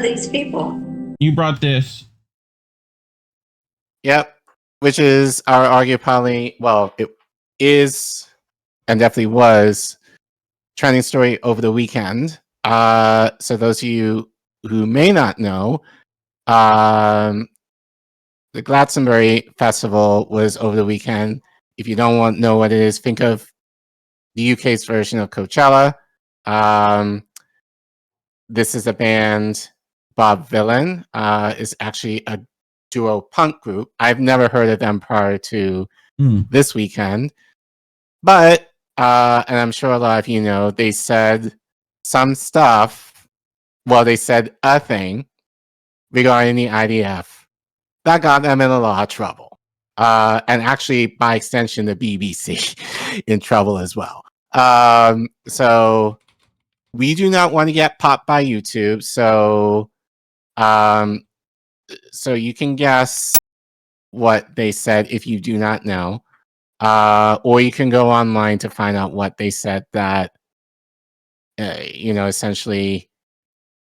are these people? You brought this. Yep. Which is our arguably, well, it is and definitely was trending story over the weekend. So those of you who may not know, the Glastonbury Festival was over the weekend. If you don't want to know what it is, think of the UK's version of Coachella. This is a band, Bob Vylan, is actually a duo punk group. I've never heard of them prior to this weekend. But, and I'm sure a lot of you know, they said some stuff, well, they said a thing regarding the IDF that got them in a lot of trouble. And actually, by extension, the BBC in trouble as well. So we do not want to get popped by YouTube. So, so you can guess what they said if you do not know. Or you can go online to find out what they said that, you know, essentially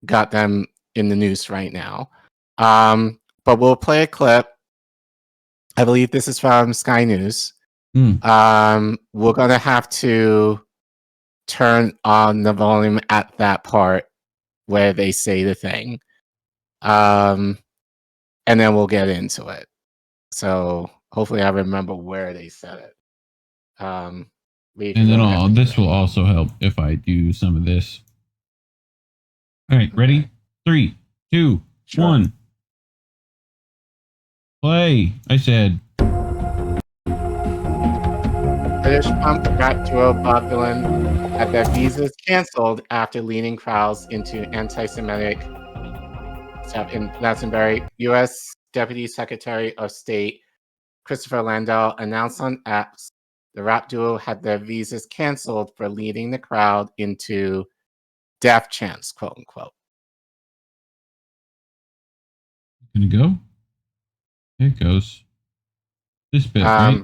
got them in the news right now. But we'll play a clip. I believe this is from Sky News. We're going to have to turn on the volume at that part where they say the thing. And then we'll get into it. So hopefully I remember where they said it. And then this will also help if I do some of this. All right, ready? 3, 2, 1. Play. I said. British punk rap duo Bob Vylan had their visas canceled after leading crowds into anti-Semitic stuff in Glastonbury. U.S. Deputy Secretary of State Christopher Landau announced on X the rap duo had their visas canceled for leading the crowd into death chants, quote unquote. Gonna go? Here it goes. This bit, right?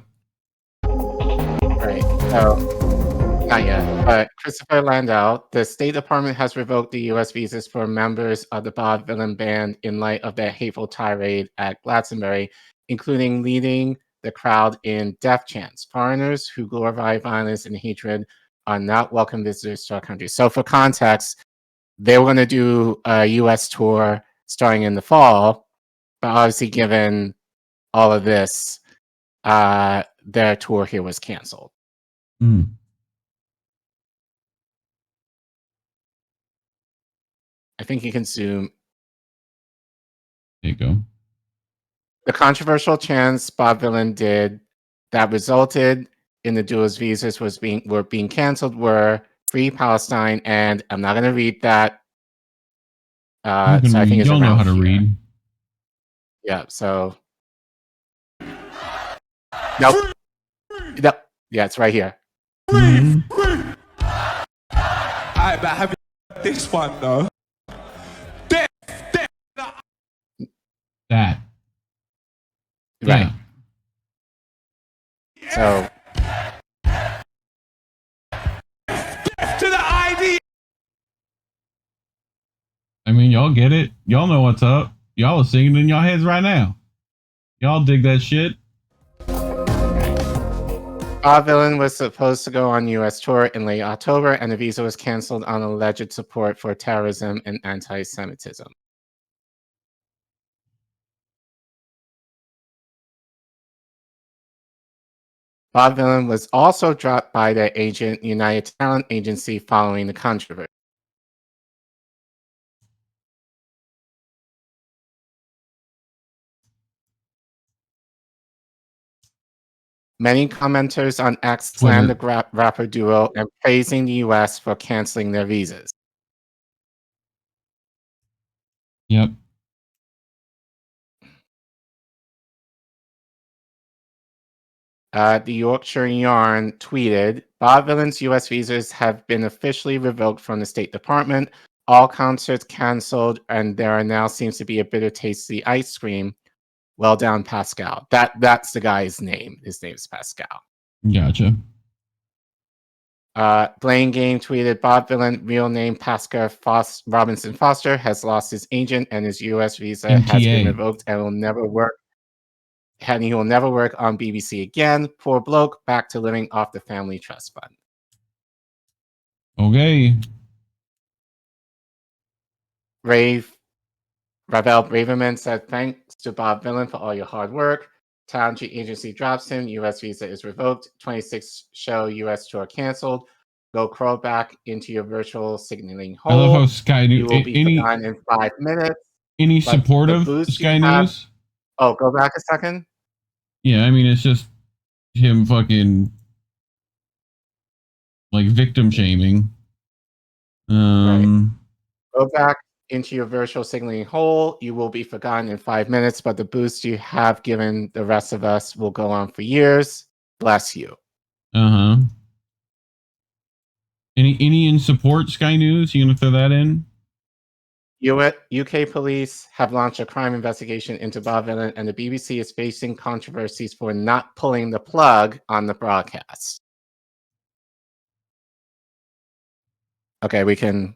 Right. So, not yet. But Christopher Landau, the State Department has revoked the U.S. visas for members of the Bob Vylan band in light of their hateful tirade at Glastonbury, including leading the crowd in death chants. Foreigners who glorify violence and hatred are not welcome visitors to our country. So, for context, they were going to do a U.S. tour starting in the fall, but obviously, given all of this, their tour here was canceled. I think you can zoom. There you go. The controversial chants Bob Vylan did that resulted in the duo's visas were being canceled were Free Palestine, and I'm not going to read that. So I think it's y'all know how to here. read. Yeah. So. Nope. Nope. Yeah, it's right here. Alright, but have this one though. That. Right. Yeah. So. To the ID. I mean, y'all get it. Y'all know what's up. Y'all are singing in your heads right now. Y'all dig that shit. Bob Vylan was supposed to go on U.S. tour in late October, and the visa was canceled on alleged support for terrorism and anti-Semitism. Bob Vylan was also dropped by their agent, United Talent Agency, following the controversy. Many commenters on X slammed the rapper duo and praising the U.S. for canceling their visas. Yep. The Yorkshire Yarn tweeted, Bob Vylan's U.S. visas have been officially revoked from the State Department. All concerts canceled, and there now seems to be a bitter taste of the ice cream. Well done, Pascal. That's the guy's name. His name's Pascal. Gotcha. Blame Game tweeted Bob Vylan, real name Pascal Robinson Foster, has lost his agent and his U.S. visa has been revoked and will never work. And he will never work on BBC again. Poor bloke, back to living off the family trust fund. Okay. Ravel Braverman said, thanks to Bob Vylan for all your hard work. Township agency drops him. U.S. visa is revoked. 26 show U.S. tour canceled. Go crawl back into your virtual signaling hole. I love how Sky News. You will be gone in 5 minutes. Any supportive Sky News? Oh, go back a second. Yeah, I mean, it's just him fucking like victim shaming. Right. Go back into your virtual signaling hole. You will be forgotten in 5 minutes, but the boost you have given the rest of us will go on for years. Bless you. Uh-huh. Any in support, Sky News? You gonna throw that in? UK police have launched a crime investigation into Bob Vylan, and the BBC is facing controversies for not pulling the plug on the broadcast. Okay, we can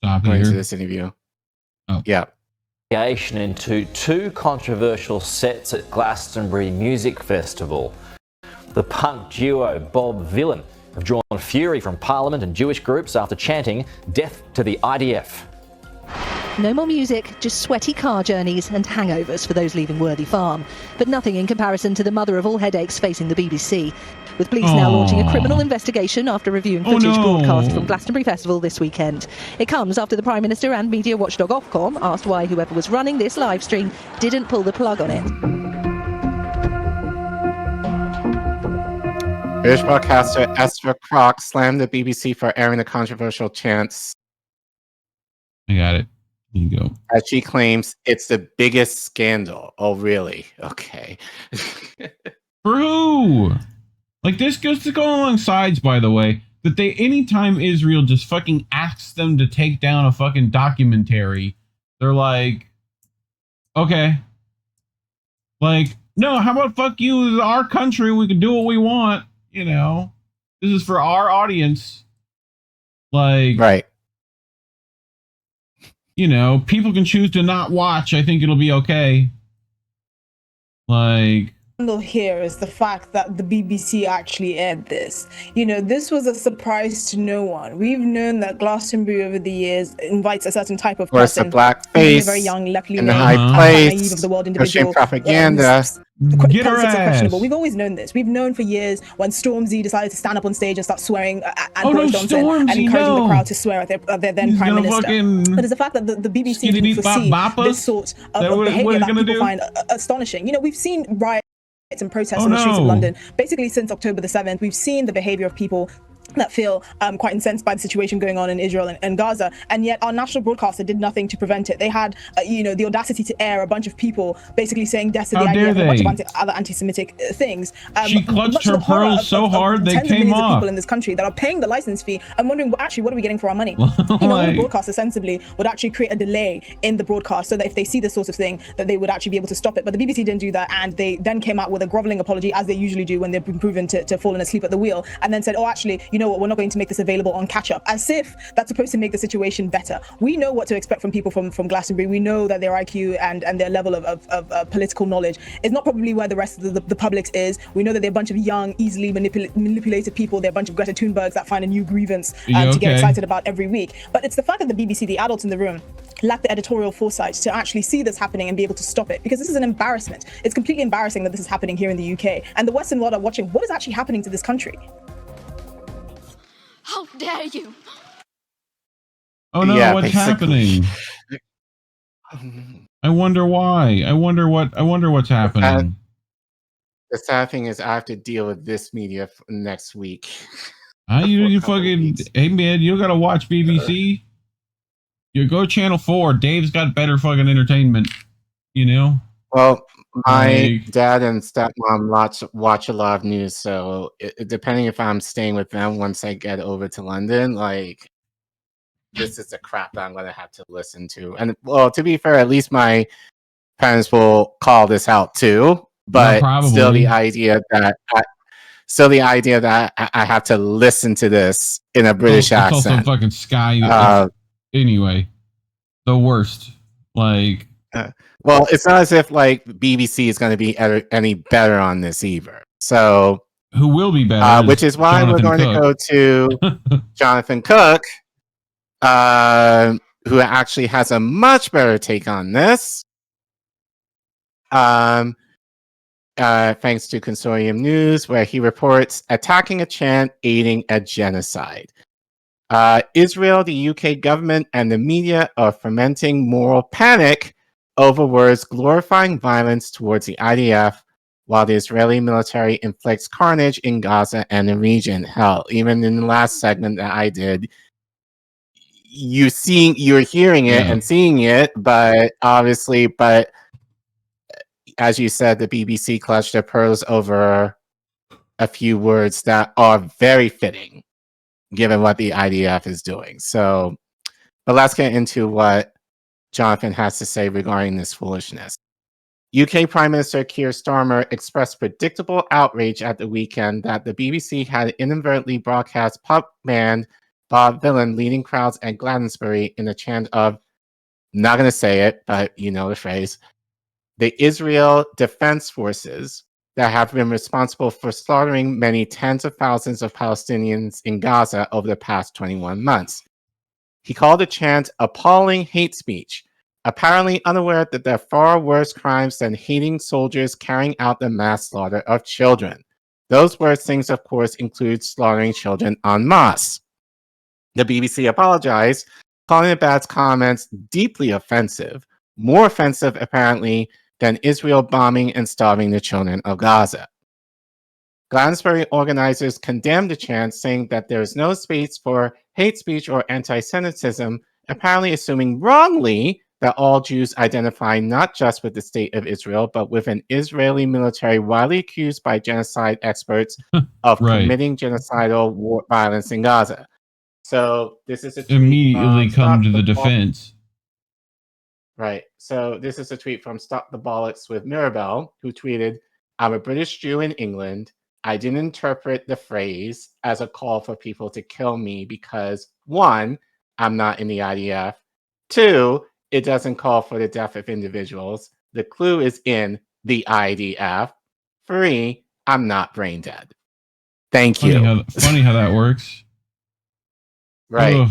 Stop go here. into this interview. Oh. Yeah. Into two controversial sets at Glastonbury Music Festival. The punk duo Bob Vylan have drawn fury from Parliament and Jewish groups after chanting "Death to the IDF." No more music, just sweaty car journeys and hangovers for those leaving Worthy Farm. But nothing in comparison to the mother of all headaches facing the BBC. With police now launching a criminal investigation after reviewing footage broadcast from Glastonbury Festival this weekend. It comes after the Prime Minister and media watchdog Ofcom asked why whoever was running this live stream didn't pull the plug on it. British broadcaster Esther Crock slammed the BBC for airing the controversial chants. I got it. Here you go. As she claims it's the biggest scandal. Oh, really? Okay. For who? Like, this goes to go along sides, by the way, that they, anytime Israel just fucking asks them to take down a fucking documentary, they're like, okay. Like, no, how about fuck you, this is our country, we can do what we want, you know? This is for our audience. Like, right. You know, people can choose to not watch. I think it'll be okay. Like, here is the fact that the BBC actually aired this. You know, this was a surprise to no one. We've known that Glastonbury over the years invites a certain type of person, a black face, very young, luckily in the high place, naive of the world individual, propaganda. Get her ass. Questionable. We've always known this. We've known for years when Stormzy decided to stand up on stage and start swearing at Boris Johnson and encouraging the crowd to swear at their then Prime Minister. But it's the fact that the BBC didn't foresee this sort of behavior that people find astonishing. You know, we've seen riots and protests on the streets of London basically since October the 7th. We've seen the behavior of people that feel quite incensed by the situation going on in Israel and Gaza, and yet our national broadcaster did nothing to prevent it. They had, the audacity to air a bunch of people basically saying death to the IDF and a bunch of other anti-Semitic things. She clutched her pearls so hard they came off. Of people in this country that are paying the license fee and wondering, well, actually, what are we getting for our money? The broadcaster sensibly would actually create a delay in the broadcast so that if they see this sort of thing, that they would actually be able to stop it. But the BBC didn't do that, and they then came out with a groveling apology, as they usually do when they've been proven to fallen asleep at the wheel, and then said, oh, actually, you know what, we're not going to make this available on CashApp, as if that's supposed to make the situation better. We know what to expect from people from Glastonbury. We know that their IQ and their level of political knowledge is not probably where the rest of the public is. We know that they're a bunch of young, easily manipulated people. They're a bunch of Greta Thunbergs that find a new grievance to get excited about every week. But it's the fact that the BBC, the adults in the room, lack the editorial foresight to actually see this happening and be able to stop it, because this is an embarrassment. It's completely embarrassing that this is happening here in the UK, and the Western world are watching what is actually happening to this country. How dare you? Oh no, what's happening? I wonder why. I wonder what's happening. The sad thing is I have to deal with this media next week. You fucking, hey man, you gotta watch BBC. You go channel 4. Dave's got better fucking entertainment, you know? Well, my dad and stepmom watch a lot of news, so depending if I'm staying with them once I get over to London, like, this is the crap that I'm going to have to listen to. And, well, to be fair, at least my parents will call this out too, but still the idea that So the idea that I have to listen to this in a British it's also accent. fucking Sky. Anyway, the worst. Like, well, it's not as if like BBC is going to be any better on this either. So, who will be better? which is why Jonathan we're going to go to Jonathan Cook, who actually has a much better take on this. Thanks to Consortium News, where he reports attacking a chant, aiding a genocide. Israel, the UK government, and the media are fomenting moral panic over words glorifying violence towards the IDF, while the Israeli military inflicts carnage in Gaza and the region. Hell, even in the last segment that I did, you're hearing it and seeing it, but obviously, as you said, the BBC clutched their pearls over a few words that are very fitting, given what the IDF is doing. So, but let's get into what Jonathan has to say regarding this foolishness. UK Prime Minister Keir Starmer expressed predictable outrage at the weekend that the BBC had inadvertently broadcast pop band Bob Vylan leading crowds at Glastonbury in a chant of, not going to say it, but you know the phrase, the Israel Defense Forces that have been responsible for slaughtering many tens of thousands of Palestinians in Gaza over the past 21 months. He called the chant appalling hate speech, apparently unaware that there are far worse crimes than hating soldiers carrying out the mass slaughter of children. Those worst things, of course, include slaughtering children en masse. The BBC apologized, calling the bad's comments deeply offensive, more offensive, apparently, than Israel bombing and starving the children of Gaza. Glastonbury organizers condemned the chant, saying that there is no space for hate speech or anti-Semitism, apparently assuming wrongly that all Jews identify not just with the state of Israel, but with an Israeli military widely accused by genocide experts of committing genocidal war violence in Gaza. So this is a tweet immediately come to the defense. Right. So this is a tweet from Stop the Bollocks with Mirabelle, who tweeted, I'm a British Jew in England. I didn't interpret the phrase as a call for people to kill me because, one, I'm not in the IDF. Two, it doesn't call for the death of individuals. The clue is in the IDF. Three, I'm not brain dead. Thank you. Funny how that works. Right. Ugh.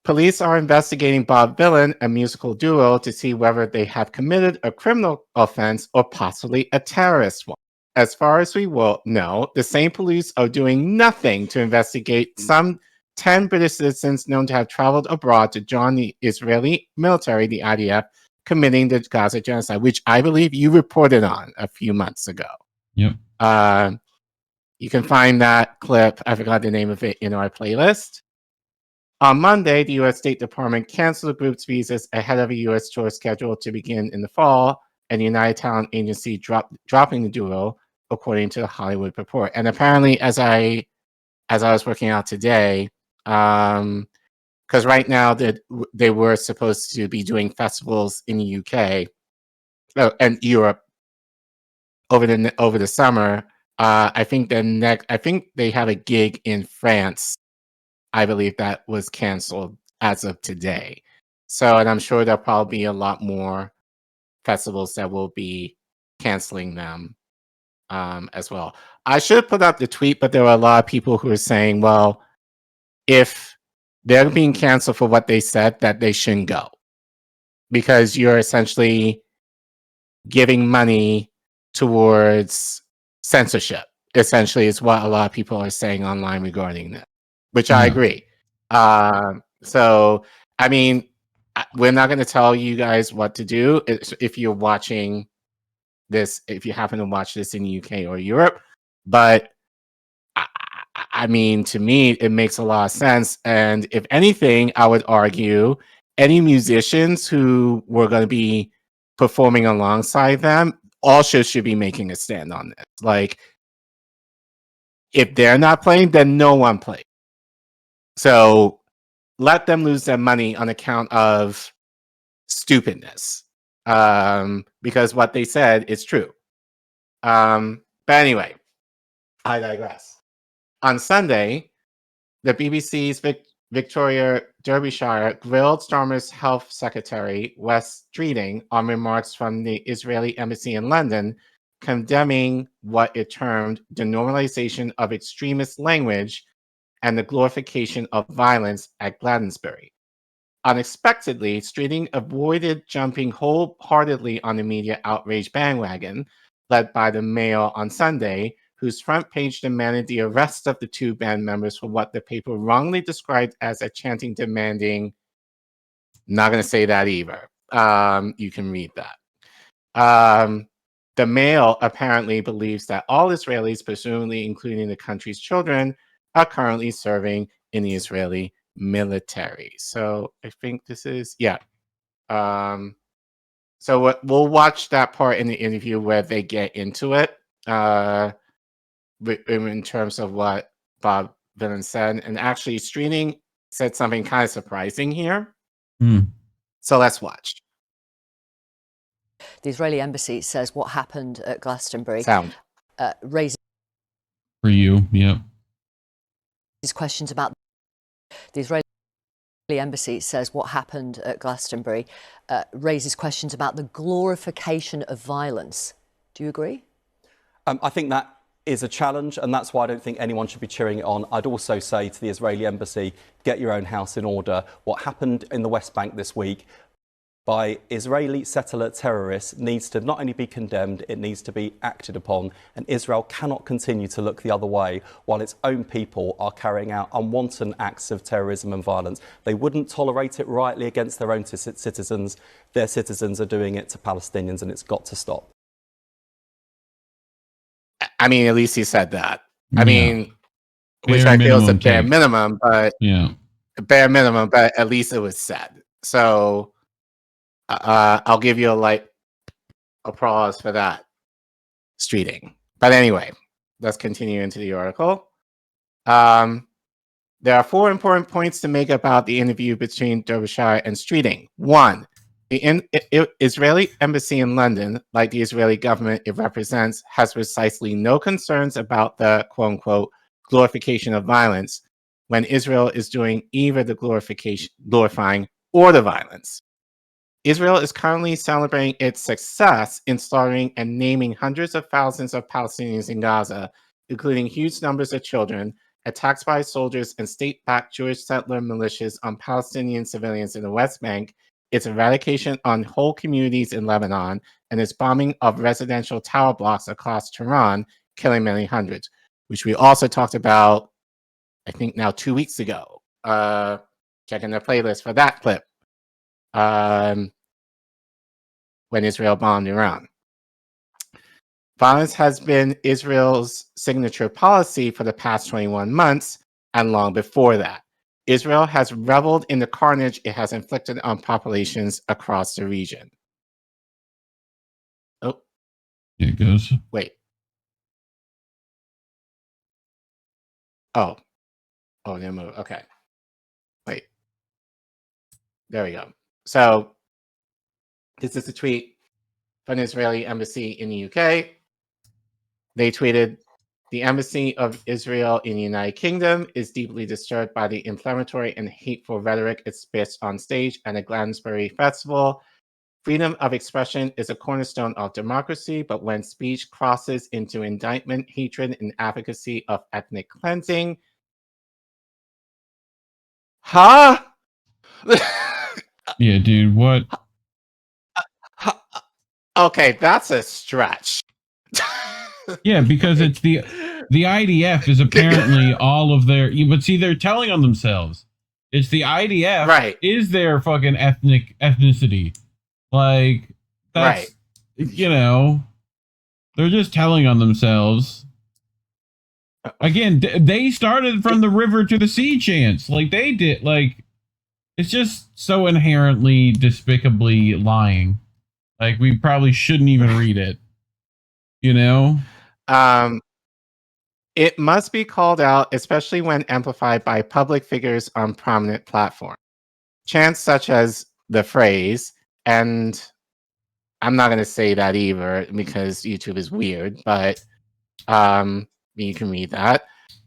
Police are investigating Bob Vylan, a musical duo, to see whether they have committed a criminal offense or possibly a terrorist one. As far as we will know, the same police are doing nothing to investigate some 10 British citizens known to have traveled abroad to join the Israeli military, the IDF, committing the Gaza genocide, which I believe you reported on a few months ago. Yep. You can find that clip, I forgot the name of it, in our playlist. On Monday, the U.S. State Department canceled the group's visas ahead of a U.S. tour scheduled to begin in the fall, and the United Talent Agency dropping the duo, according to the Hollywood Report. And apparently, as I was working out today, because right now they were supposed to be doing festivals in the UK and Europe over the summer. I think they have a gig in France. I believe that was canceled as of today. So, and I'm sure there'll probably be a lot more festivals that will be canceling them as well. I should put up the tweet, but there were a lot of people who are saying, well, if they're being canceled for what they said, that they shouldn't go. Because you're essentially giving money towards censorship, essentially, is what a lot of people are saying online regarding this. Which I agree. So, I mean, we're not going to tell you guys what to do if you're watching this, if you happen to watch this in the UK or Europe. But, I mean, to me, it makes a lot of sense. And if anything, I would argue any musicians who were going to be performing alongside them also should be making a stand on this. Like, if they're not playing, then no one plays. So let them lose their money on account of stupidness, because what they said is true. But anyway, I digress. On Sunday, the BBC's Victoria Derbyshire grilled Starmer's Health Secretary, Wes Streeting, on remarks from the Israeli embassy in London, condemning what it termed the normalization of extremist language and the glorification of violence at Glastonbury. Unexpectedly, Streeting avoided jumping wholeheartedly on the media outrage bandwagon, led by the Mail on Sunday, whose front page demanded the arrest of the two band members for what the paper wrongly described as a chanting demanding. Not going to say that either. You can read that. The Mail apparently believes that all Israelis, presumably including the country's children, are currently serving in the Israeli military. So I think this is, yeah. So we'll watch that part in the interview where they get into it in terms of what Bob Vylan said. And actually, Streeting said something kind of surprising here. So let's watch. The Israeli embassy says what happened at Glastonbury raises for you, yeah. Questions about the Israeli embassy says what happened at Glastonbury raises questions about the glorification of violence. Do you agree? I think that is a challenge, and that's why I don't think anyone should be cheering it on. I'd also say to the Israeli embassy, get your own house in order. What happened in the West Bank this week by Israeli settler terrorists needs to not only be condemned, it needs to be acted upon. And Israel cannot continue to look the other way while its own people are carrying out unwanted acts of terrorism and violence. They wouldn't tolerate it rightly against their own citizens. Their citizens are doing it to Palestinians, and it's got to stop. I mean, at least he said that. I mean, which I feel is a bare minimum, but a bare minimum, but at least it was said. So I'll give you a light applause for that, Streeting. But anyway, let's continue into the article. There are 4 important points to make about the interview between Derbyshire and Streeting. 1, the Israeli embassy in London, like the Israeli government it represents, has precisely no concerns about the quote-unquote glorification of violence when Israel is doing either the glorifying or the violence. Israel is currently celebrating its success in slaughtering and naming hundreds of thousands of Palestinians in Gaza, including huge numbers of children, attacks by soldiers and state-backed Jewish settler militias on Palestinian civilians in the West Bank, its eradication on whole communities in Lebanon, and its bombing of residential tower blocks across Tehran, killing many hundreds, which we also talked about, I think now 2 weeks ago. Checking the playlist for that clip. When Israel bombed Iran. Violence has been Israel's signature policy for the past 21 months and long before that. Israel has reveled in the carnage it has inflicted on populations across the region. Oh. Here it goes. Wait. Oh. Oh, no move. Okay. Wait. There we go. So, this is a tweet from the Israeli embassy in the UK. They tweeted, the embassy of Israel in the United Kingdom is deeply disturbed by the inflammatory and hateful rhetoric it spits on stage at the Glastonbury Festival. Freedom of expression is a cornerstone of democracy, but when speech crosses into indictment, hatred, and advocacy of ethnic cleansing. Huh? Yeah, dude, what? Okay, that's a stretch. Yeah, because it's the IDF is apparently all of their, but see, they're telling on themselves. It's the IDF right. is their fucking ethnicity. Like, that's, right. You know, they're just telling on themselves. Again, they started from the river to the sea chants. Like, they did, like, it's just so inherently, despicably lying. Like, we probably shouldn't even read it. You know? It must be called out, especially when amplified by public figures on prominent platforms. Chants such as the phrase, and I'm not going to say that either because YouTube is weird, but You can read that.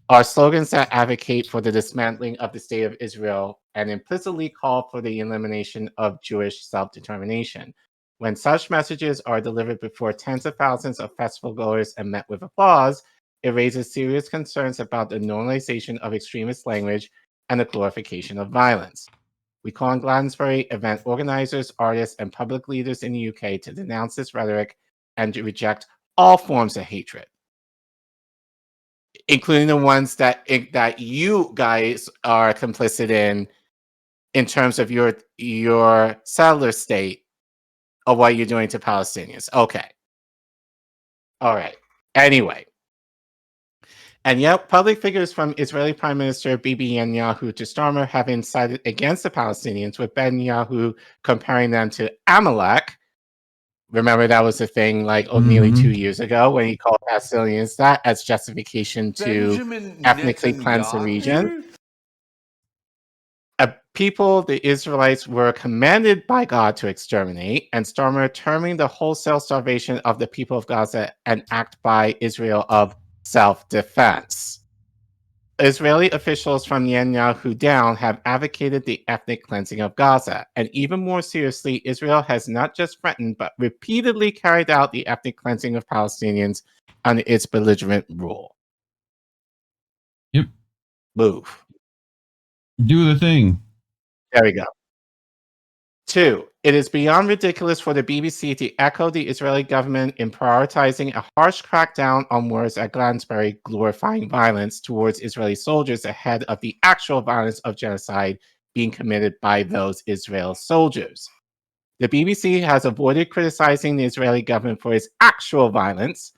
Are slogans that advocate for the dismantling of the state of Israel and implicitly call for the elimination of Jewish self-determination. When such messages are delivered before tens of thousands of festival goers and met with applause, it raises serious concerns about the normalization of extremist language and the glorification of violence. We call on Glastonbury event organizers, artists, and public leaders in the UK to denounce this rhetoric and to reject all forms of hatred, including the ones that you guys are complicit in terms of your settler state of what you're doing to Palestinians. Okay. All right. Anyway. And yet, public figures from Israeli Prime Minister Bibi Netanyahu to Starmer have incited against the Palestinians, with Netanyahu comparing them to Amalek. Remember, that was the thing like nearly 2 years ago when he called Palestinians that as justification to ethnically cleanse the region. A people the Israelites were commanded by God to exterminate, and Starmer terming the wholesale starvation of the people of Gaza an act by Israel of self-defense. Israeli officials from Netanyahu down have advocated the ethnic cleansing of Gaza, and even more seriously, Israel has not just threatened but repeatedly carried out the ethnic cleansing of Palestinians under its belligerent rule. Yep. Move. Do the thing. There we go. 2. It is beyond ridiculous for the BBC to echo the Israeli government in prioritizing a harsh crackdown on words at Glastonbury glorifying violence towards Israeli soldiers ahead of the actual violence of genocide being committed by those Israel soldiers. The BBC has avoided criticizing the Israeli government for its actual violence,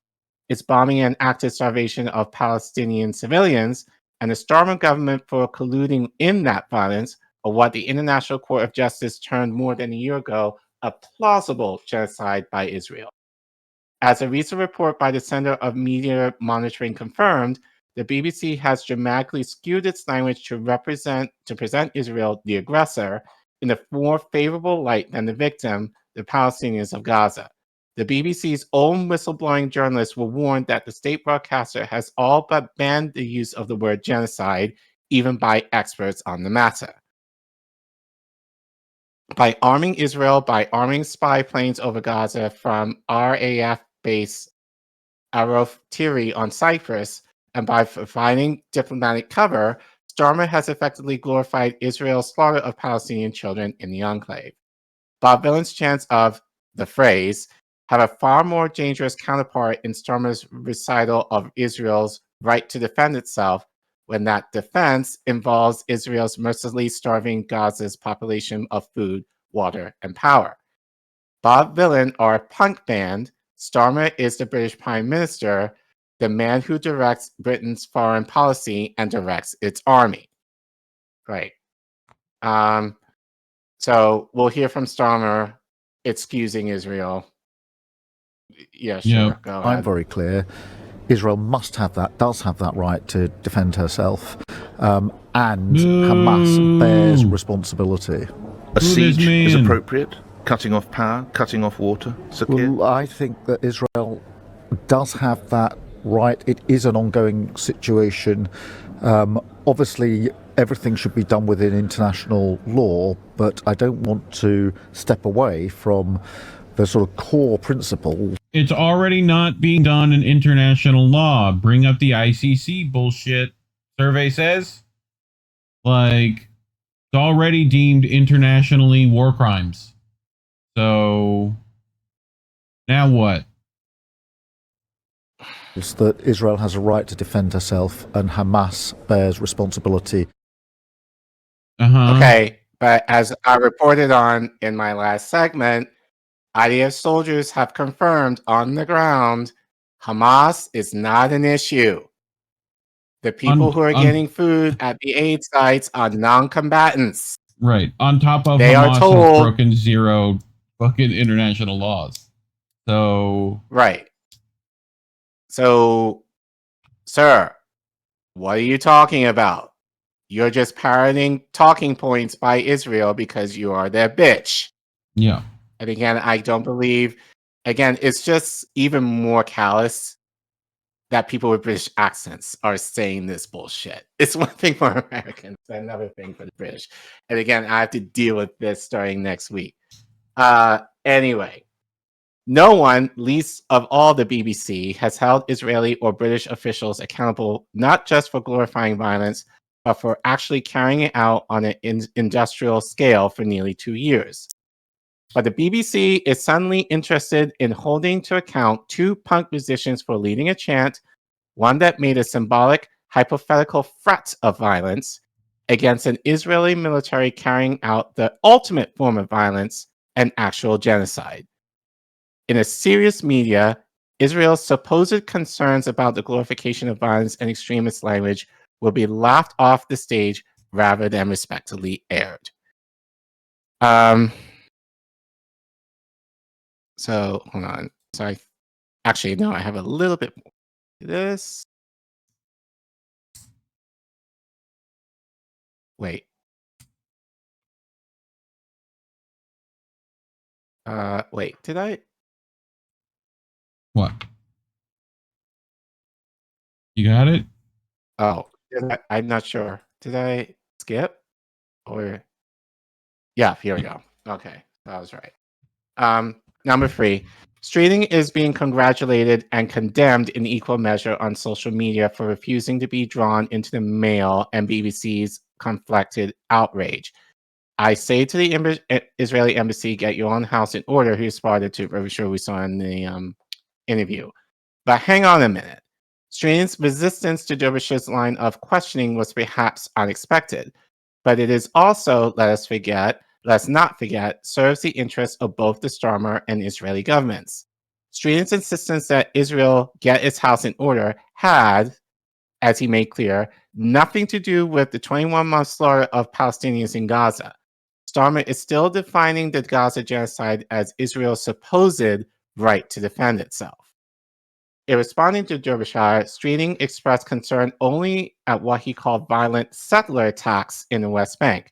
its bombing and active starvation of Palestinian civilians, and the Starmer government for colluding in that violence, or what the International Court of Justice termed more than a year ago a plausible genocide by Israel. As a recent report by the Center of Media Monitoring confirmed, the BBC has dramatically skewed its language to present Israel, the aggressor, in a more favorable light than the victim, the Palestinians of Gaza. The BBC's own whistleblowing journalists were warned that the state broadcaster has all but banned the use of the word genocide, even by experts on the matter. By arming Israel, by arming spy planes over Gaza from RAF base Arov-Tiri on Cyprus, and by providing diplomatic cover, Starmer has effectively glorified Israel's slaughter of Palestinian children in the enclave. Bob Vylan's chants of the phrase have a far more dangerous counterpart in Starmer's recital of Israel's right to defend itself, when that defense involves Israel's mercilessly starving Gaza's population of food, water, and power. Bob Vylan are a punk band. Starmer is the British Prime Minister, the man who directs Britain's foreign policy and directs its army. Right. So we'll hear from Starmer excusing Israel. Yeah, sure. Yep. Go ahead. I'm very clear. Israel does have that right to defend herself, and Hamas bears responsibility. A siege is appropriate? Cutting off power, cutting off water, Sakir? Well, I think that Israel does have that right. It is an ongoing situation. Obviously, everything should be done within international law, but I don't want to step away from the sort of core principle. It's already not being done in international law. Bring up the ICC bullshit. Survey says, like, it's already deemed internationally war crimes. So now what? It's that Israel has a right to defend herself, and Hamas bears responsibility. Okay, but as I reported on in my last segment, IDF soldiers have confirmed on the ground Hamas is not an issue. The people who are getting food at the aid sites are non-combatants. Right. On top of they Hamas are told, has broken zero fucking international laws. So right. So, sir, what are you talking about? You're just parroting talking points by Israel because you are their bitch. Yeah. And again, I don't believe, again, it's just even more callous that people with British accents are saying this bullshit. It's one thing for Americans, another thing for the British. And again, I have to deal with this starting next week. Anyway, no one, least of all the BBC, has held Israeli or British officials accountable not just for glorifying violence, but for actually carrying it out on an industrial scale for nearly 2 years. But the BBC is suddenly interested in holding to account 2 punk musicians for leading a chant, one that made a symbolic, hypothetical threat of violence against an Israeli military carrying out the ultimate form of violence, an actual genocide. In a serious media, Israel's supposed concerns about the glorification of violence and extremist language will be laughed off the stage rather than respectfully aired. So hold on. So actually no, I have a little bit more. This. Wait. Wait. Did I? What? You got it? Oh, I'm not sure. Did I skip? Or yeah, here we go. Okay, that was right. Number 3. Streeting is being congratulated and condemned in equal measure on social media for refusing to be drawn into the Mail and BBC's conflicted outrage. I say to the Israeli embassy, get your own house in order, he responded to, I'm sure we saw in the interview. But hang on a minute. Streeting's resistance to Derbyshires' line of questioning was perhaps unexpected, but it is also, let's not forget, serves the interests of both the Starmer and Israeli governments. Streeting's insistence that Israel get its house in order had, as he made clear, nothing to do with the 21-month slaughter of Palestinians in Gaza. Starmer is still defining the Gaza genocide as Israel's supposed right to defend itself. In responding to Derbyshire, Streeting expressed concern only at what he called violent settler attacks in the West Bank.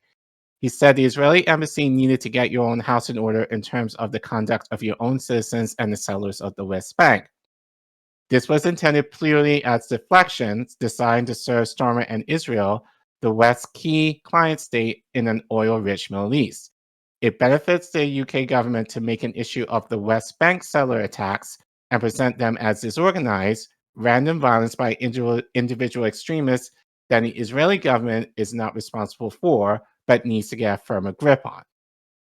He said the Israeli embassy needed to get your own house in order in terms of the conduct of your own citizens and the settlers of the West Bank. This was intended purely as deflections designed to serve Starmer and Israel, the West's key client state in an oil-rich Middle East. It benefits the UK government to make an issue of the West Bank settler attacks and present them as disorganized, random violence by individual extremists that the Israeli government is not responsible for, but needs to get a firmer grip on.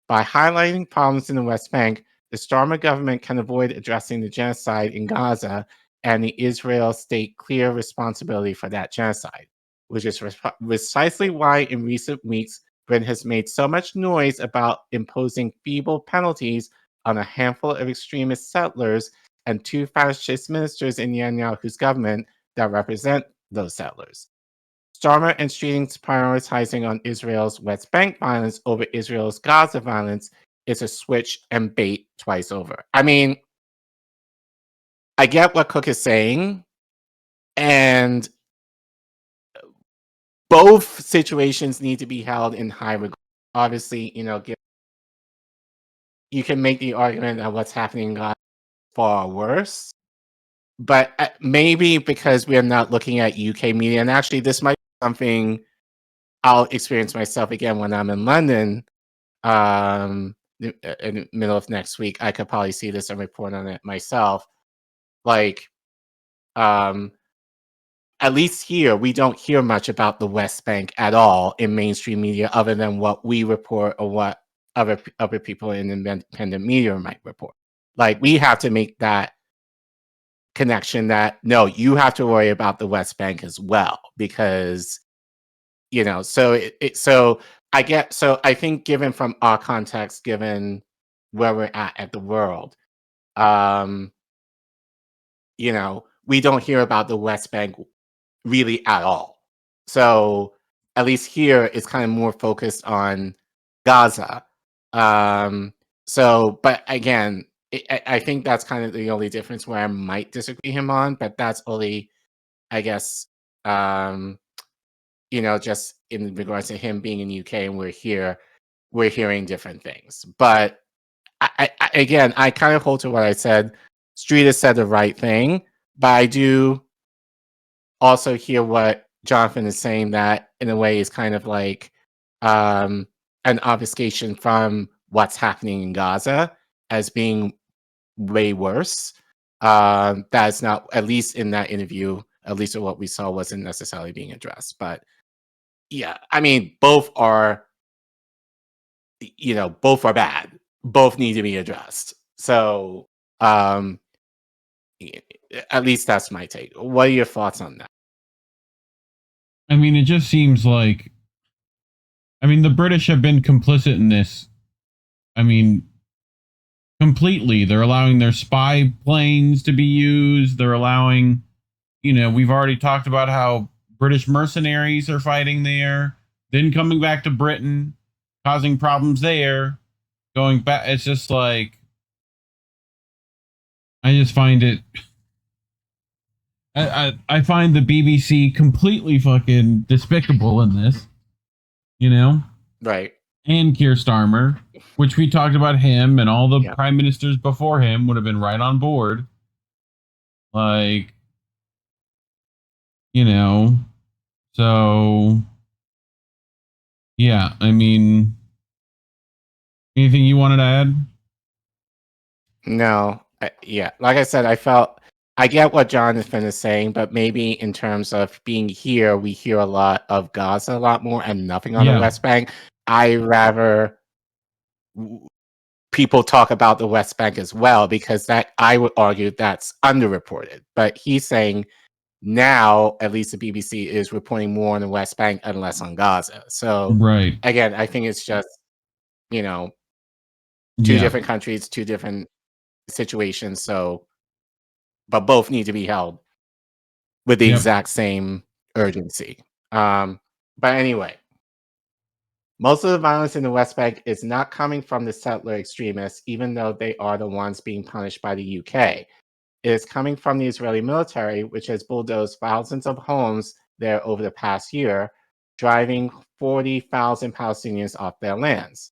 By highlighting problems in the West Bank, the Starmer government can avoid addressing the genocide in Gaza and the Israel state clear responsibility for that genocide, which is precisely why in recent weeks, Britain has made so much noise about imposing feeble penalties on a handful of extremist settlers and 2 fascist ministers in Netanyahu's government that represent those settlers. Starmer and Streeting's prioritizing on Israel's West Bank violence over Israel's Gaza violence is a switch and bait twice over. I mean, I get what Cook is saying, and both situations need to be held in high regard. Obviously, you can make the argument that what's happening in Gaza is far worse, but maybe because we are not looking at UK media, and actually this might be something I'll experience myself again when I'm in London in the middle of next week. I could probably see this and report on it myself. Like, at least here, we don't hear much about the West Bank at all in mainstream media other than what we report or what other people in independent media might report. Like, we have to make that connection that, no, you have to worry about the West Bank as well, because, so I think given from our context, given where we're at the world, we don't hear about the West Bank really at all. So at least here it's kind of more focused on Gaza. But again, I think that's kind of the only difference where I might disagree him on, but that's only, I guess, just in regards to him being in UK and we're here, we're hearing different things. But I kind of hold to what I said. Street has said the right thing, but I do also hear what Jonathan is saying, that in a way is kind of like an obfuscation from what's happening in Gaza as being way worse. That's not, at least in that interview, at least what we saw, wasn't necessarily being addressed. But yeah, I mean, both are, both are bad. Both need to be addressed. So at least that's my take. What are your thoughts on that? I mean, it just seems like, the British have been complicit in this. Completely. They're allowing their spy planes to be used. They're allowing, we've already talked about how British mercenaries are fighting there, then coming back to Britain, causing problems there, going back. It's just like, I just find it. I find the BBC completely fucking despicable in this, Right. And Keir Starmer, which we talked about him, and all the prime ministers before him would have been right on board. Like, so yeah, anything you wanted to add? No. Like I said, I get what Jonathan is saying, but maybe in terms of being here, we hear a lot of Gaza a lot more and nothing on the West Bank. I rather people talk about the West Bank as well, because that, I would argue, that's underreported. But he's saying now, at least the BBC is reporting more on the West Bank and less on Gaza. So right. Again, I think it's just, two different countries, two different situations. So, but both need to be held with the exact same urgency. But anyway, most of the violence in the West Bank is not coming from the settler extremists, even though they are the ones being punished by the UK. It is coming from the Israeli military, which has bulldozed thousands of homes there over the past year, driving 40,000 Palestinians off their lands.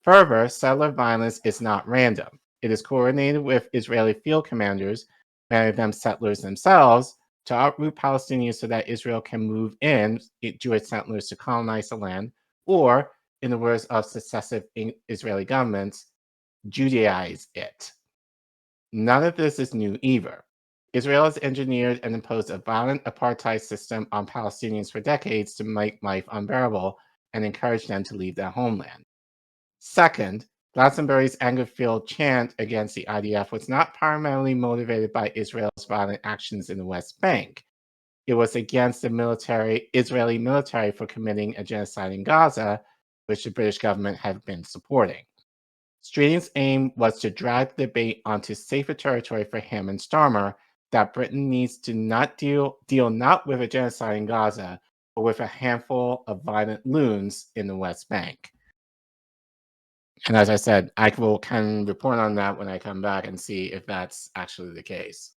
Further, settler violence is not random. It is coordinated with Israeli field commanders, many of them settlers themselves, to uproot Palestinians so that Israel can move in Jewish settlers to colonize the land, or, in the words of successive Israeli governments, Judaize it. None of this is new either. Israel has engineered and imposed a violent apartheid system on Palestinians for decades to make life unbearable and encourage them to leave their homeland. Second, Glastonbury's anger-filled chant against the IDF was not primarily motivated by Israel's violent actions in the West Bank. It was against the Israeli military for committing a genocide in Gaza, which the British government had been supporting. Streeting's aim was to drag the debate onto safer territory for him and Starmer, that Britain needs to not deal not with a genocide in Gaza, but with a handful of violent loons in the West Bank. And as I said, I can report on that when I come back and see if that's actually the case.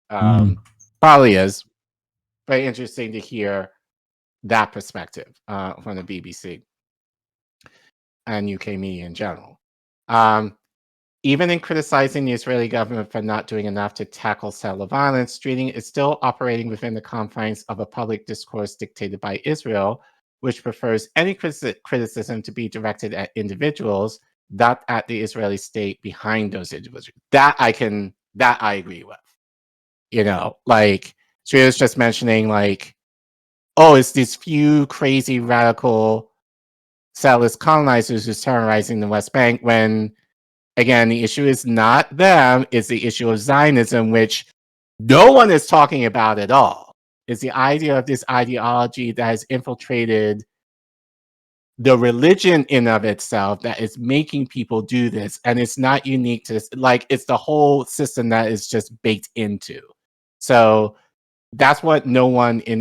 Probably is. Very interesting to hear that perspective from the BBC and UK media in general. Even in criticizing the Israeli government for not doing enough to tackle settler violence, Streeting is still operating within the confines of a public discourse dictated by Israel, which prefers any criticism to be directed at individuals, not at the Israeli state behind those individuals. That I agree with. Like Streeting was just mentioning, like, oh, it's these few crazy radical settlers colonizers who's terrorizing the West Bank, when again, the issue is not them, it's the issue of Zionism, which no one is talking about at all. It's the idea of this ideology that has infiltrated the religion in of itself that is making people do this. And it's not unique to, like, it's the whole system that is just baked into. So that's what no one in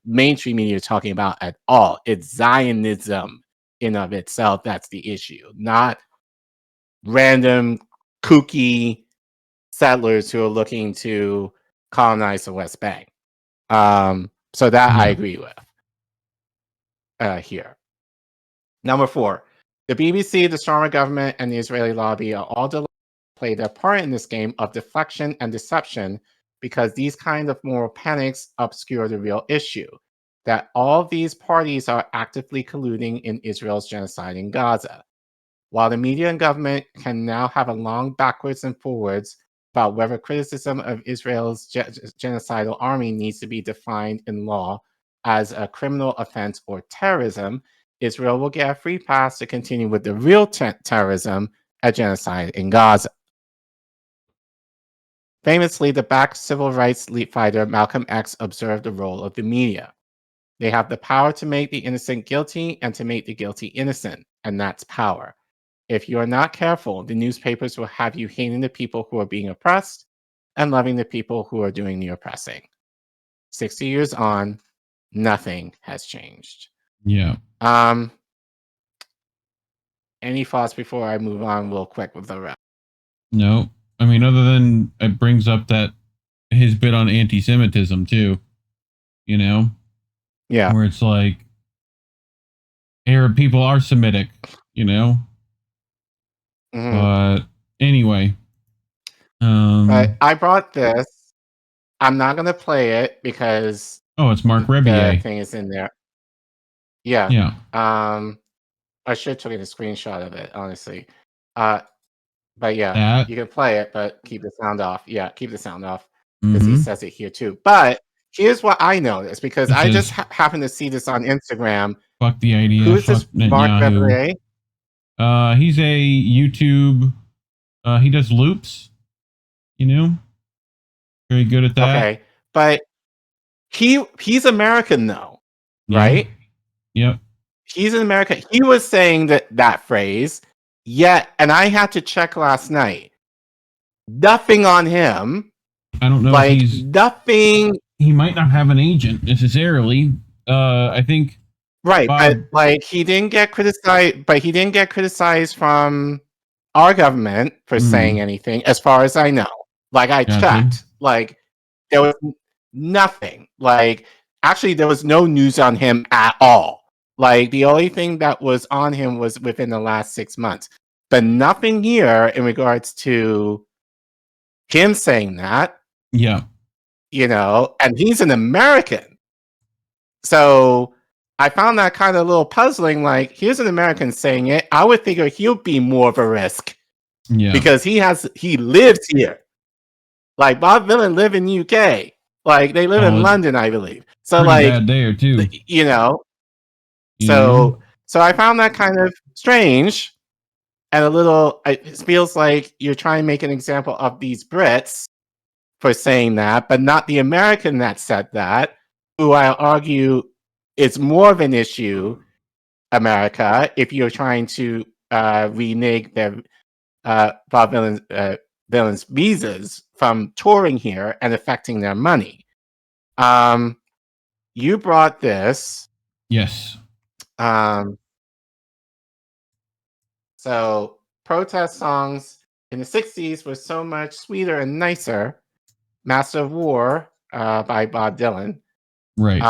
mainstream media is talking about at all. It's Zionism in of itself that's the issue, not random kooky settlers who are looking to colonize the West Bank. So that I agree with here. Number 4, the BBC, the Starmer government, and the Israeli lobby are all played their part in this game of deflection and deception because these kind of moral panics obscure the real issue, that all these parties are actively colluding in Israel's genocide in Gaza. While the media and government can now have a long backwards and forwards about whether criticism of Israel's genocidal army needs to be defined in law as a criminal offense or terrorism, Israel will get a free pass to continue with the real terrorism, a genocide in Gaza. Famously, the black civil rights fighter Malcolm X observed the role of the media. They have the power to make the innocent guilty and to make the guilty innocent, and that's power. If you are not careful, the newspapers will have you hating the people who are being oppressed and loving the people who are doing the oppressing. 60 years on, nothing has changed. Yeah. Any thoughts before I move on real quick with the rest? No. I mean, other than it brings up that his bit on anti-Semitism too, you know? Yeah. Where it's like, Arab people are Semitic, you know? Mhm. But anyway. But I brought this. I'm not going to play it because it's Mark the Rebier. thing is in there. Yeah. Yeah. I should have taken a screenshot of it, honestly. But yeah, you can play it, but keep the sound off. Yeah, keep the sound off because he says it here too. But here's what I noticed, because I just happened to see this on Instagram. Fuck the IDF. Who is this Mark Rebier? He's a YouTube. He does loops. You know, very good at that. Okay, but he's American though, right? Yep. He's an American. He was saying that phrase. Yet, and I had to check last night. Nothing on him. I don't know. Like if he's nothing. He might not have an agent necessarily. I think. Right, but like he didn't get criticized. But he didn't get criticized from our government for saying anything, as far as I know. Like I checked. Like there was nothing. Like actually, there was no news on him at all. Like the only thing that was on him was within the last 6 months, but nothing here in regards to him saying that. Yeah. You know, and he's an American. So I found that kind of a little puzzling. Like, here's an American saying it. I would figure he'll be more of a risk. Yeah. Because he lives here. Like Bob Vylan live in UK. Like they live in London, I believe. So like bad there too. You know. So I found that kind of strange and a little, it feels like you're trying to make an example of these Brits for saying that, but not the American that said that, who I argue is more of an issue, America, if you're trying to renege their Bob Vylan's visas from touring here and affecting their money. You brought this. Yes. So protest songs in the 60s were so much sweeter and nicer. Master of War by Bob Dylan. Right.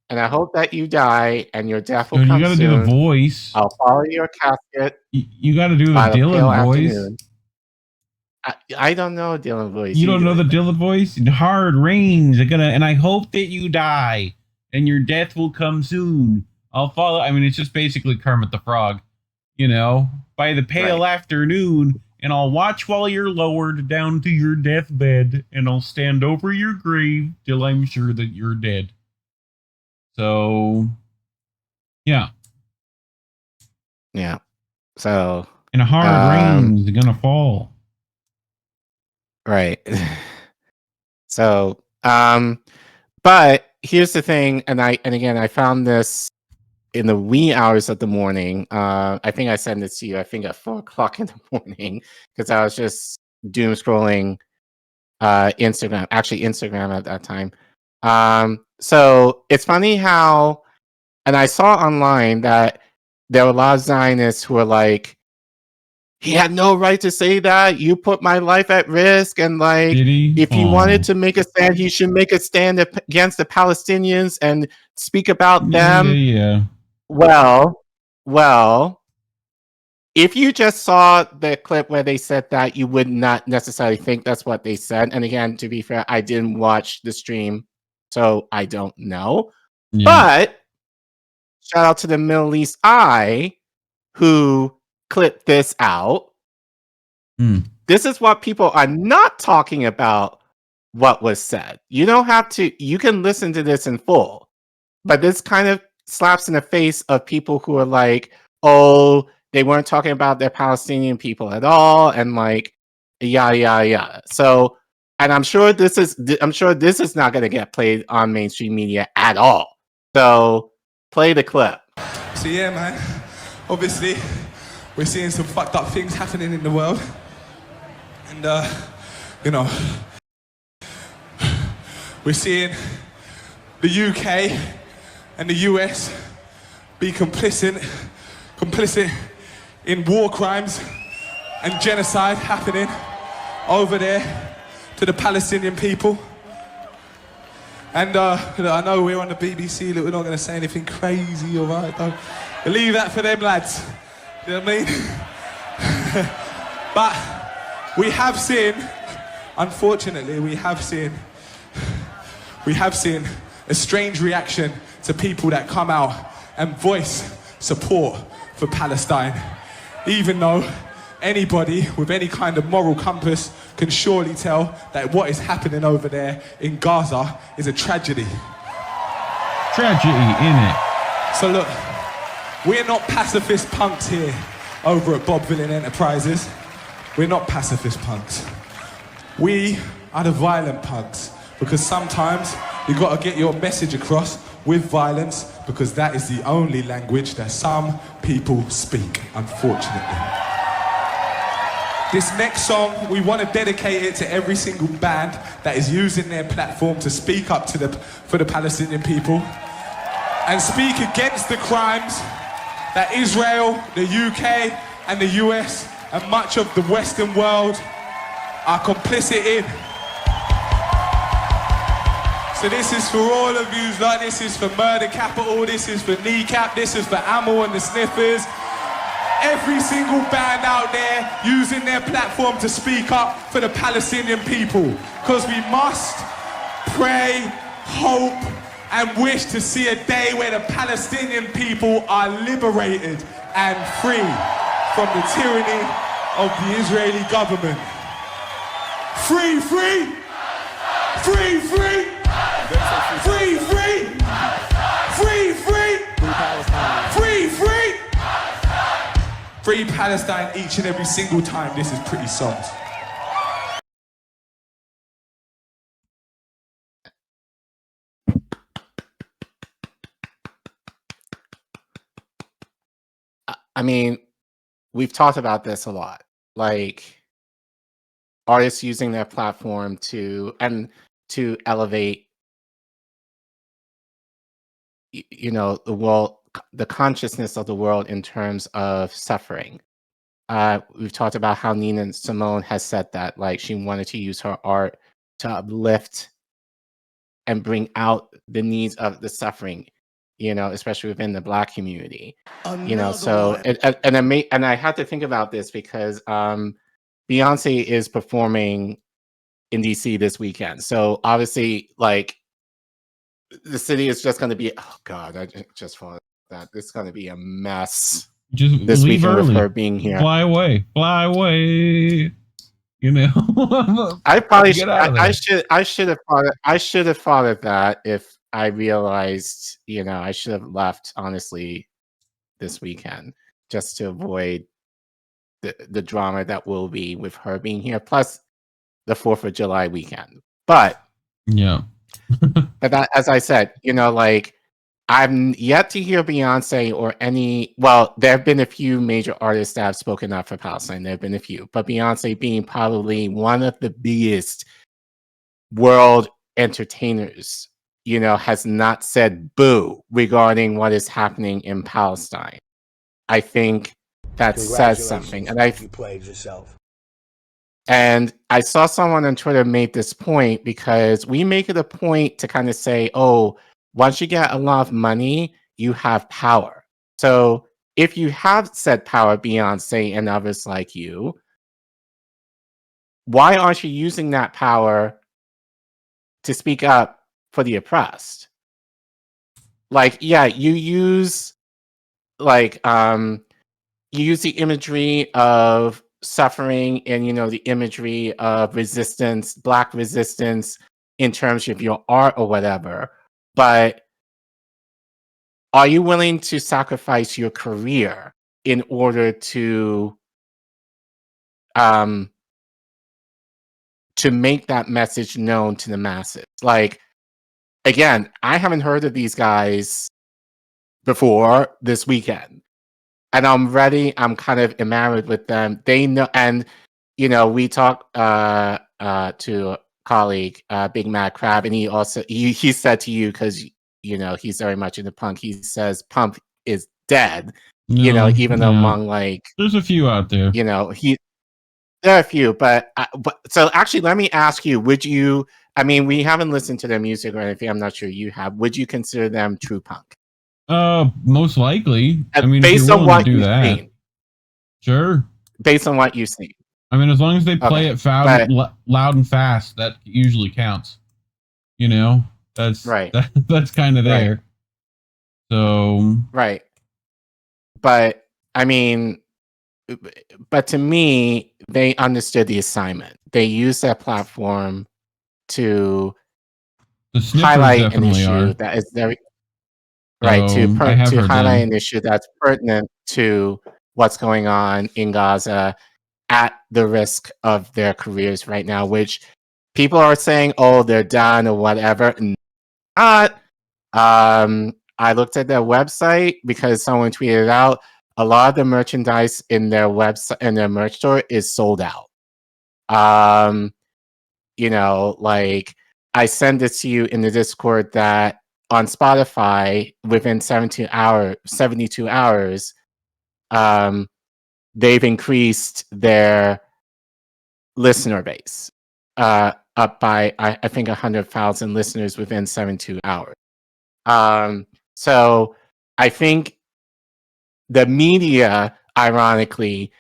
And I hope that you die and your death will come soon. You gotta do the voice. I'll follow your casket. You gotta do the Dylan voice. I don't know Dylan voice. You don't know the Dylan voice? Hard rains are gonna, and I hope that you die and your death will come soon. I'll follow. I mean, it's just basically Kermit the Frog, you know, by the pale afternoon, and I'll watch while you're lowered down to your deathbed, and I'll stand over your grave till I'm sure that you're dead. So, yeah. Yeah. So. And a hard rain's gonna fall. Right. So, but here's the thing, and again, I found this in the wee hours of the morning. I think I sent it to you, I think at 4 o'clock in the morning, because I was just doom scrolling Instagram at that time. So it's funny how, and I saw online that there were a lot of Zionists who were like, he had no right to say that. You put my life at risk. And like, if he wanted to make a stand, he should make a stand against the Palestinians and speak about them. Yeah. Well, if you just saw the clip where they said that, you would not necessarily think that's what they said. And again, to be fair, I didn't watch the stream, so I don't know. Yeah. But shout out to the Middle East Eye who clipped this out. This is what people are not talking about what was said. You don't have to, you can listen to this in full, but this kind of slaps in the face of people who are like, oh, they weren't talking about their Palestinian people at all, and like, yada yada yada. So, and I'm sure this is not going to get played on mainstream media at all. So, play the clip. So yeah, man, obviously we're seeing some fucked up things happening in the world, and you know, we're seeing the UK and the US be complicit in war crimes and genocide happening over there to the Palestinian people. And you know, I know we're on the BBC, that we're not going to say anything crazy, all right? Don't leave that for them lads. You know what I mean? But we have seen, unfortunately, we have seen a strange reaction to people that come out and voice support for Palestine, even though anybody with any kind of moral compass can surely tell that what is happening over there in Gaza is a tragedy. Tragedy, innit? So look, we're not pacifist punks here over at Bob Vylan Enterprises. We're not pacifist punks. We are the violent punks, because sometimes you got to get your message across with violence, because that is the only language that some people speak, unfortunately. This next song, we want to dedicate it to every single band that is using their platform to speak up for the Palestinian people and speak against the crimes that Israel, the UK and the US and much of the Western world are complicit in. So this is for all of you, like this is for Murder Capital, this is for Kneecap, this is for Amel and the Sniffers. Every single band out there using their platform to speak up for the Palestinian people. Because we must pray, hope, and wish to see a day where the Palestinian people are liberated and free from the tyranny of the Israeli government. Free, free! Free, free! Free, free! Free, free! Free, free! Free Palestine each and every single time this is pretty songs. I mean, we've talked about this a lot. Like, artists using their platform to elevate, you know, the world, the consciousness of the world in terms of suffering. We've talked about how Nina Simone has said that, like, she wanted to use her art to uplift and bring out the needs of the suffering, you know, especially within the Black community. You know, so and I had to think about this because Beyonce is performing in DC this weekend. So obviously, like, the city is just going to be, oh God, I just thought that it's going to be a mess. Just this leave weekend early. with her being here. Fly away. You know, I probably I should have thought of that if I realized, you know, I should have left honestly this weekend just to avoid the drama that will be with her being here, plus the 4th of July weekend. But yeah, but that, as I said, you know, like, I'm yet to hear Beyonce or any, well, there have been a few major artists that have spoken up for Palestine. There have been a few, but Beyonce being probably one of the biggest world entertainers, you know, has not said boo regarding what is happening in Palestine. I think that says something. And you played yourself. And I saw someone on Twitter make this point because we make it a point to kind of say, oh, once you get a lot of money, you have power. So if you have said power, Beyonce and others like you, why aren't you using that power to speak up for the oppressed? Like, yeah, you use like you use the imagery of suffering and the imagery of resistance, Black resistance, in terms of your art or whatever, but are you willing to sacrifice your career in order to make that message known to the masses? Like, again, I haven't heard of these guys before this weekend, and I'm ready. I'm kind of enamored with them. They know, and we talked to a colleague, BigMadCrab, and he also he said to you, because he's very much into punk. He says punk is dead. No, even among like there's a few out there. There are a few, but so actually, let me ask you: would you? I mean, we haven't listened to their music or anything. I'm not sure you have. Would you consider them true punk? Most likely. I mean, based if you're on willing what to do you've that, seen. Sure. Based on what you've seen. I mean, as long as they play it loud and fast, that usually counts. That's right. That's kind of there. Right. So right. But I mean, but to me, they understood the assignment. They used that platform to highlight an issue that is very right to highlight an issue that's pertinent to what's going on in Gaza at the risk of their careers right now, which people are saying, oh, they're done or whatever. Not. I looked at their website because someone tweeted out a lot of the merchandise in their website and their merch store is sold out. Like I send it to you in the Discord that on Spotify within 72 hours, they've increased their listener base up by I think 100,000 listeners within 72 hours. So I think the media, ironically,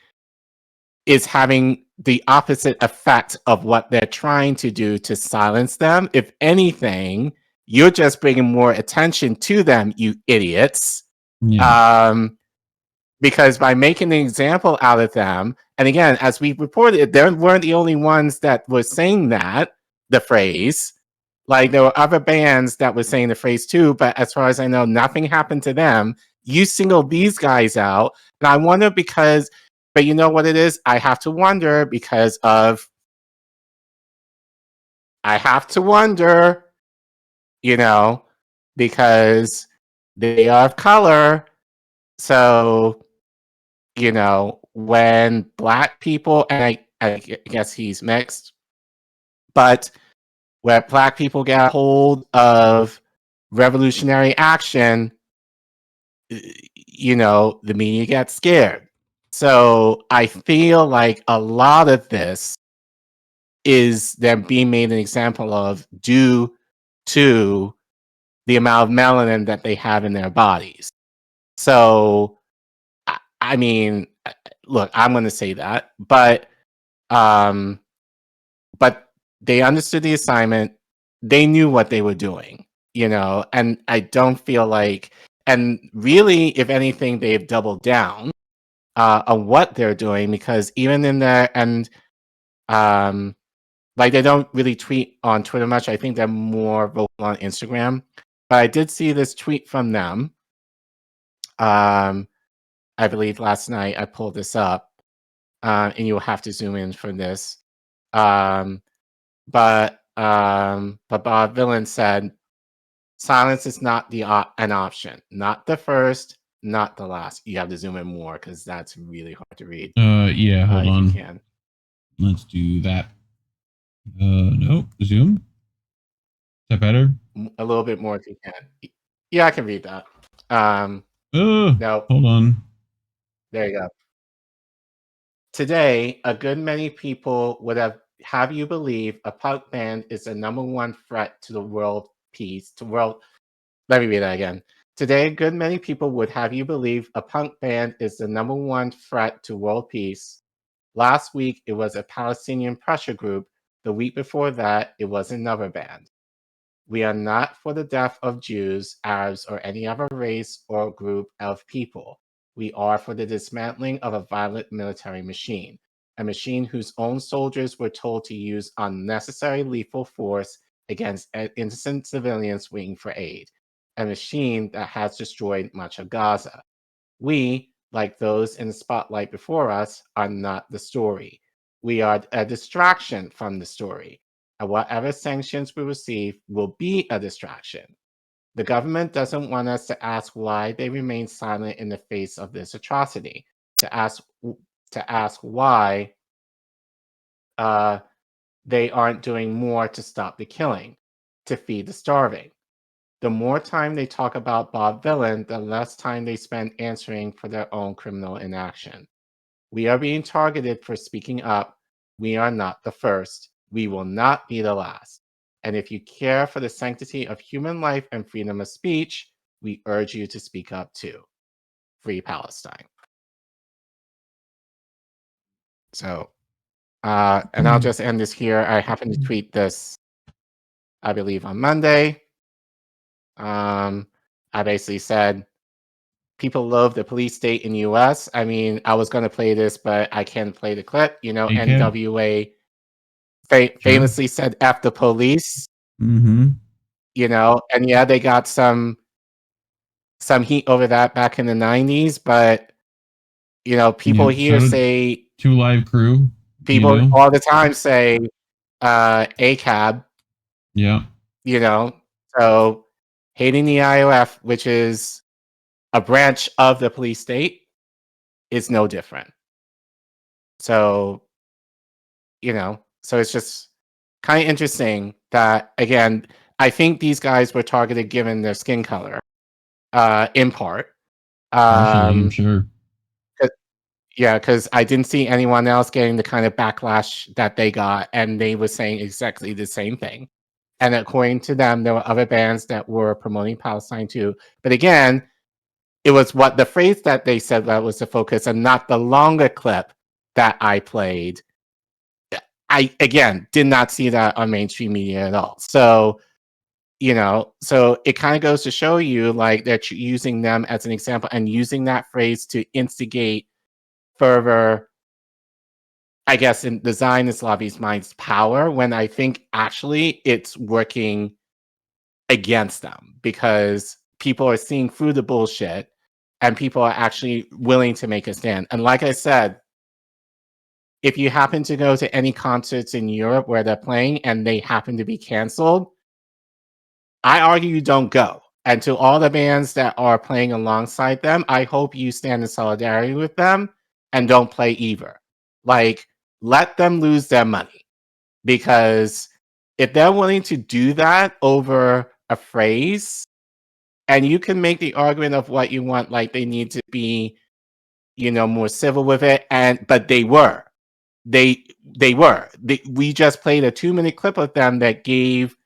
is having the opposite effect of what they're trying to do to silence them. If anything, you're just bringing more attention to them, you idiots. Yeah. Because by making an example out of them, and again, as we reported, they weren't the only ones that were saying the phrase. Like there were other bands that were saying the phrase too, but as far as I know, nothing happened to them. You singled these guys out, and I wonder but you know what it is? I have to wonder because they are of color. So, when Black people, and I guess he's mixed, but where Black people get a hold of revolutionary action, the media gets scared. So I feel like a lot of this is them being made an example of due to the amount of melanin that they have in their bodies. So, I mean, look, I'm going to say that, but they understood the assignment. They knew what they were doing, and I don't feel like, and really, if anything, they've doubled down on what they're doing, because even in there, and like they don't really tweet on Twitter much. I think they're more vocal on Instagram. But I did see this tweet from them. I believe last night I pulled this up, and you'll have to zoom in for this. But Bob Vylan said, "Silence is not an option. Not the first, not the last." You have to zoom in more because that's really hard to read. Yeah, hold on. You can. Let's do that. No, zoom. Is that better? A little bit more if you can. Yeah, I can read that. No. Hold on. There you go. Today, a good many people would have you believe a punk band is the #1 threat to the world peace. Let me read that again. Today, a good many people would have you believe a punk band is the #1 threat to world peace. Last week, it was a Palestinian pressure group. The week before that, it was another band. We are not for the death of Jews, Arabs, or any other race or group of people. We are for the dismantling of a violent military machine, a machine whose own soldiers were told to use unnecessary lethal force against innocent civilians waiting for aid, a machine that has destroyed much of Gaza. We, like those in the spotlight before us, are not the story. We are a distraction from the story, and whatever sanctions we receive will be a distraction. The government doesn't want us to ask why they remain silent in the face of this atrocity, to ask why they aren't doing more to stop the killing, to feed the starving. The more time they talk about Bob Vylan, the less time they spend answering for their own criminal inaction. We are being targeted for speaking up. We are not the first. We will not be the last. And if you care for the sanctity of human life and freedom of speech, we urge you to speak up too. Free Palestine. So, and I'll just end this here. I happened to tweet this, I believe, on Monday. I basically said, people love the police state in the US. I mean, I was going to play this, but I can't play the clip. You know, NWA famously said F the police. Mm-hmm. You know, and yeah, they got some heat over that back in the 90s, but you know, people here say 2 Live Crew. People all the time say ACAB. Yeah. You know, so hating the IOF, which is a branch of the police state, is no different. So, you know, so it's just kind of interesting that, again, I think these guys were targeted given their skin color, in part. Partially, I'm sure. Yeah, because I didn't see anyone else getting the kind of backlash that they got, and they were saying exactly the same thing. And according to them, there were other bands that were promoting Palestine too. But again, it was what the phrase that they said that was the focus, and not the longer clip that I played. I, again, did not see that on mainstream media at all. So, you know, so it kind of goes to show you, like, that you're using them as an example and using that phrase to instigate further, I guess, in the Zionist lobby's mind's power, when I think actually it's working against them, because people are seeing through the bullshit and people are actually willing to make a stand. And like I said, if you happen to go to any concerts in Europe where they're playing and they happen to be canceled, I argue you don't go. And to all the bands that are playing alongside them, I hope you stand in solidarity with them and don't play either. Like, let them lose their money. Because if they're willing to do that over a phrase, and you can make the argument of what you want, like they need to be, you know, more civil with it, but they were. We just played a 2-minute clip of them that gave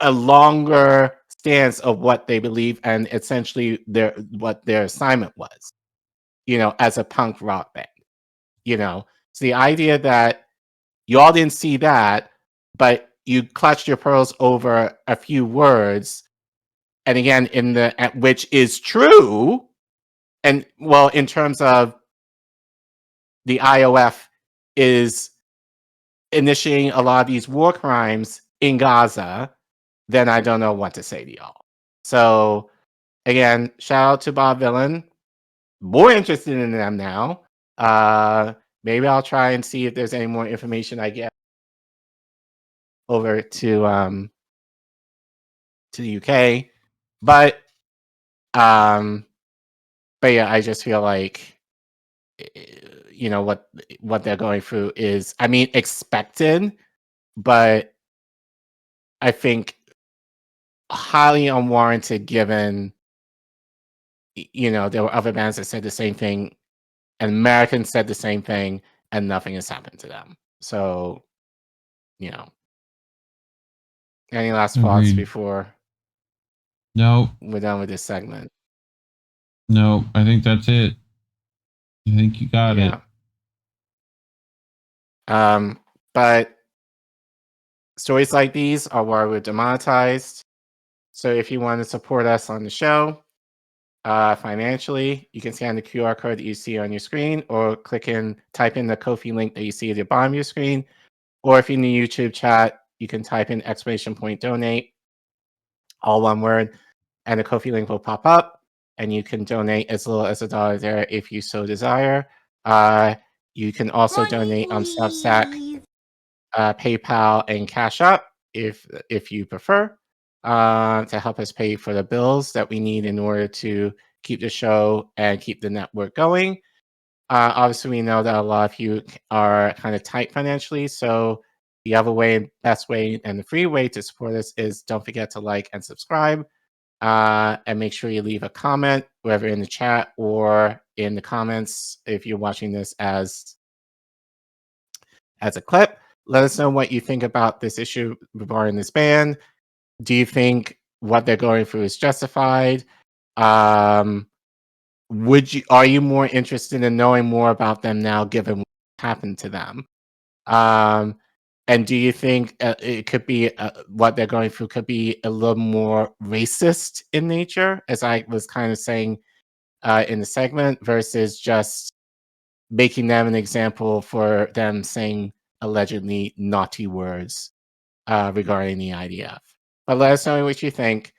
a longer stance of what they believe and essentially what their assignment was, you know, as a punk rock band. You know, so the idea that y'all didn't see that, but you clutched your pearls over a few words, and again, which is true, and well, in terms of the IOF is initiating a lot of these war crimes in Gaza, then I don't know what to say to y'all. So again, shout out to Bob Vylan. More interested in them now. Maybe I'll try and see if there's any more information I get over to the UK. But yeah, I just feel like, you know, what they're going through is, I mean, expected, but I think highly unwarranted, given, you know, there were other bands that said the same thing, and Americans said the same thing, and nothing has happened to them. So, you know, any last thoughts before? No. we're done with this segment. No, I think that's it. I think you got it. But stories like these are why we're demonetized. So if you want to support us on the show financially, you can scan the QR code that you see on your screen, or type in the Ko-fi link that you see at the bottom of your screen. Or if you're in the YouTube chat, you can type in !donate, all one word, and the Ko-fi link will pop up, and you can donate as little as $1 there if you so desire. You can also donate on Substack, PayPal, and CashApp if you prefer, to help us pay for the bills that we need in order to keep the show and keep the network going. Obviously, we know that a lot of you are kind of tight financially, so the other way, best way, and the free way to support us is don't forget to like and subscribe, and make sure you leave a comment, whether in the chat or in the comments if you're watching this as a clip. Let us know what you think about this issue regarding this ban. Do you think what they're going through is justified? Are you more interested in knowing more about them now, given what happened to them? And do you think it could be what they're going through could be a little more racist in nature, as I was kind of saying in the segment, versus just making them an example for them saying allegedly naughty words regarding the IDF? But let us know what you think,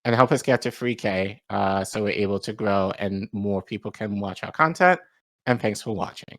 and help us get to 3K so we're able to grow and more people can watch our content. And thanks for watching.